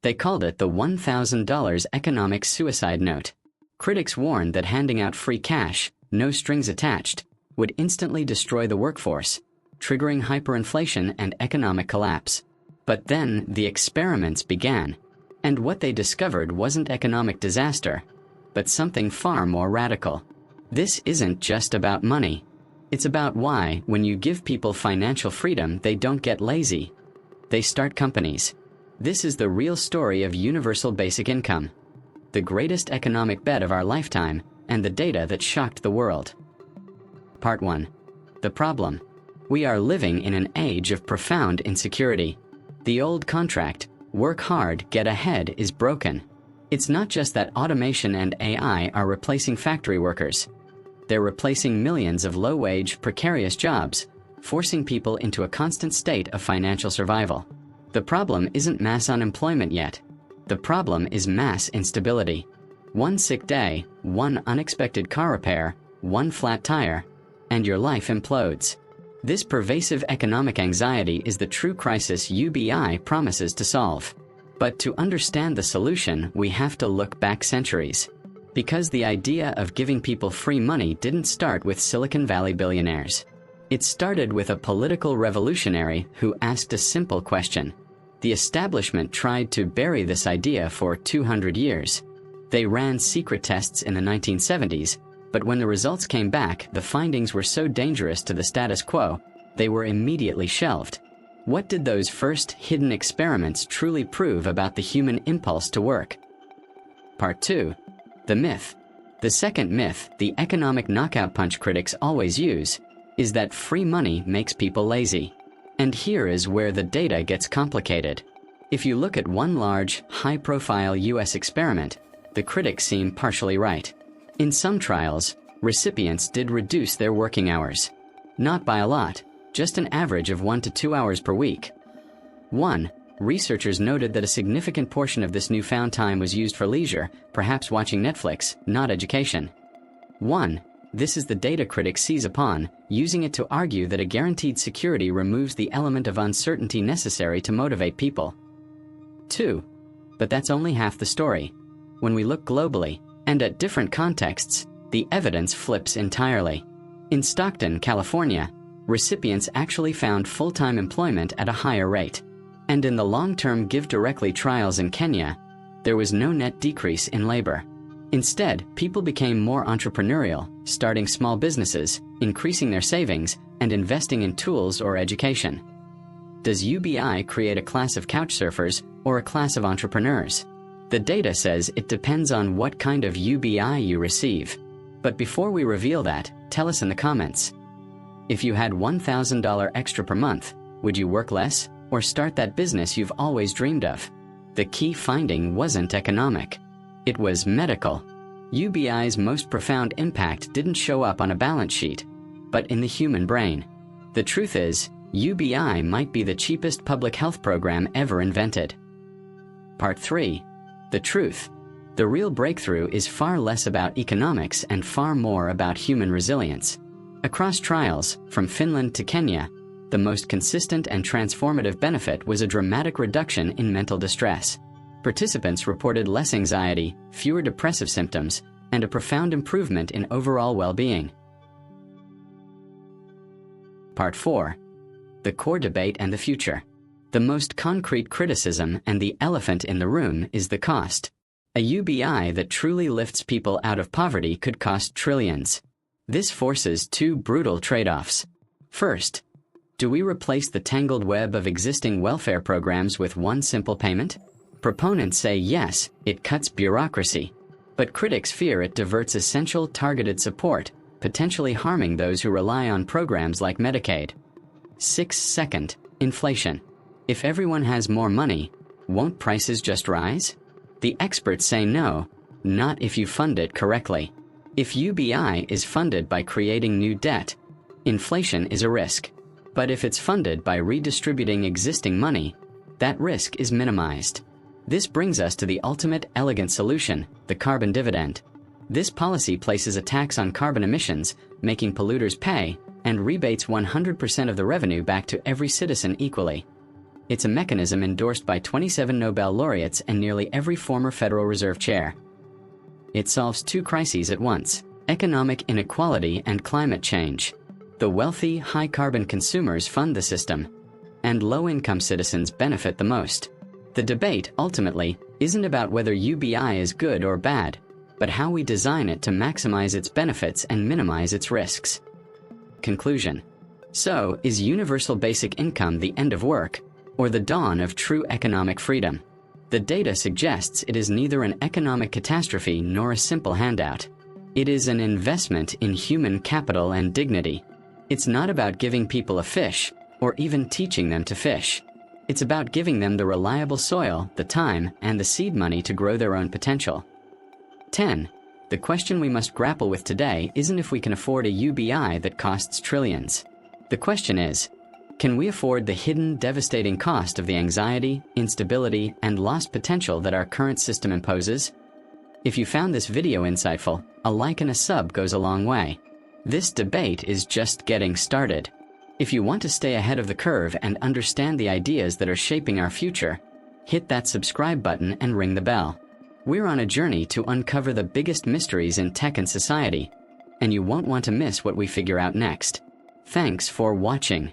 They called it the $1,000 economic suicide note. Critics warned that handing out free cash, no strings attached, would instantly destroy the workforce, triggering hyperinflation and economic collapse. But then the experiments began, and what they discovered wasn't economic disaster, but something far more radical. This isn't just about money. It's about why, when you give people financial freedom, they don't get lazy. They start companies. This is the real story of universal basic income, the greatest economic bet of our lifetime, and the data that shocked the world. Part 1. The problem. We are living in an age of profound insecurity. The old contract, work hard, get ahead, is broken. It's not just that automation and AI are replacing factory workers. They're replacing millions of low-wage, precarious jobs, forcing people into a constant state of financial survival. The problem isn't mass unemployment yet. The problem is mass instability. One sick day, one unexpected car repair, one flat tire, and your life implodes. This pervasive economic anxiety is the true crisis UBI promises to solve. But to understand the solution, we have to look back centuries. Because the idea of giving people free money didn't start with Silicon Valley billionaires. It started with a political revolutionary who asked a simple question. The establishment tried to bury this idea for 200 years. They ran secret tests in the 1970s, but when the results came back, the findings were so dangerous to the status quo, they were immediately shelved. What did those first hidden experiments truly prove about the human impulse to work? Part 2. The myth. The second myth, the economic knockout punch critics always use, is that free money makes people lazy. And here is where the data gets complicated. If you look at one large, high-profile US experiment, the critics seem partially right. In some trials, recipients did reduce their working hours. Not by a lot, just an average of 1 to 2 hours per week. 1. Researchers noted that a significant portion of this newfound time was used for leisure, perhaps watching Netflix, not education. 1. This is the data critics seize upon, using it to argue that a guaranteed security removes the element of uncertainty necessary to motivate people. 2. But that's only half the story. When we look globally, and at different contexts, the evidence flips entirely. In Stockton, California, recipients actually found full-time employment at a higher rate. And in the long-term Give Directly trials in Kenya, there was no net decrease in labor. Instead, people became more entrepreneurial, starting small businesses, increasing their savings, and investing in tools or education. Does UBI create a class of couch surfers or a class of entrepreneurs? The data says it depends on what kind of UBI you receive. But before we reveal that, tell us in the comments. If you had $1,000 extra per month, would you work less or start that business you've always dreamed of? The key finding wasn't economic. It was medical. UBI's most profound impact didn't show up on a balance sheet, but in the human brain. The truth is, UBI might be the cheapest public health program ever invented. Part 3. The truth. The real breakthrough is far less about economics and far more about human resilience. Across trials, from Finland to Kenya, the most consistent and transformative benefit was a dramatic reduction in mental distress. Participants reported less anxiety, fewer depressive symptoms, and a profound improvement in overall well-being. Part 4. The core debate and the future. The most concrete criticism and the elephant in the room is the cost. A UBI that truly lifts people out of poverty could cost trillions. This forces two brutal trade-offs. First, do we replace the tangled web of existing welfare programs with one simple payment? Proponents say yes, it cuts bureaucracy. But critics fear it diverts essential targeted support, potentially harming those who rely on programs like Medicaid. 6. Inflation. If everyone has more money, won't prices just rise? The experts say no, not if you fund it correctly. If UBI is funded by creating new debt, inflation is a risk. But if it's funded by redistributing existing money, that risk is minimized. This brings us to the ultimate elegant solution, the carbon dividend. This policy places a tax on carbon emissions, making polluters pay, and rebates 100% of the revenue back to every citizen equally. It's a mechanism endorsed by 27 Nobel laureates and nearly every former Federal Reserve chair. It solves two crises at once: economic inequality and climate change. The wealthy, high-carbon consumers fund the system, and low-income citizens benefit the most. The debate, ultimately, isn't about whether UBI is good or bad, but how we design it to maximize its benefits and minimize its risks. Conclusion. So, is universal basic income the end of work, or the dawn of true economic freedom? The data suggests it is neither an economic catastrophe nor a simple handout. It is an investment in human capital and dignity. It's not about giving people a fish, or even teaching them to fish. It's about giving them the reliable soil, the time, and the seed money to grow their own potential. 10. The question we must grapple with today isn't if we can afford a UBI that costs trillions. The question is, can we afford the hidden, devastating cost of the anxiety, instability, and lost potential that our current system imposes? If you found this video insightful, a like and a sub goes a long way. This debate is just getting started. If you want to stay ahead of the curve and understand the ideas that are shaping our future, hit that subscribe button and ring the bell. We're on a journey to uncover the biggest mysteries in tech and society, and you won't want to miss what we figure out next. Thanks for watching.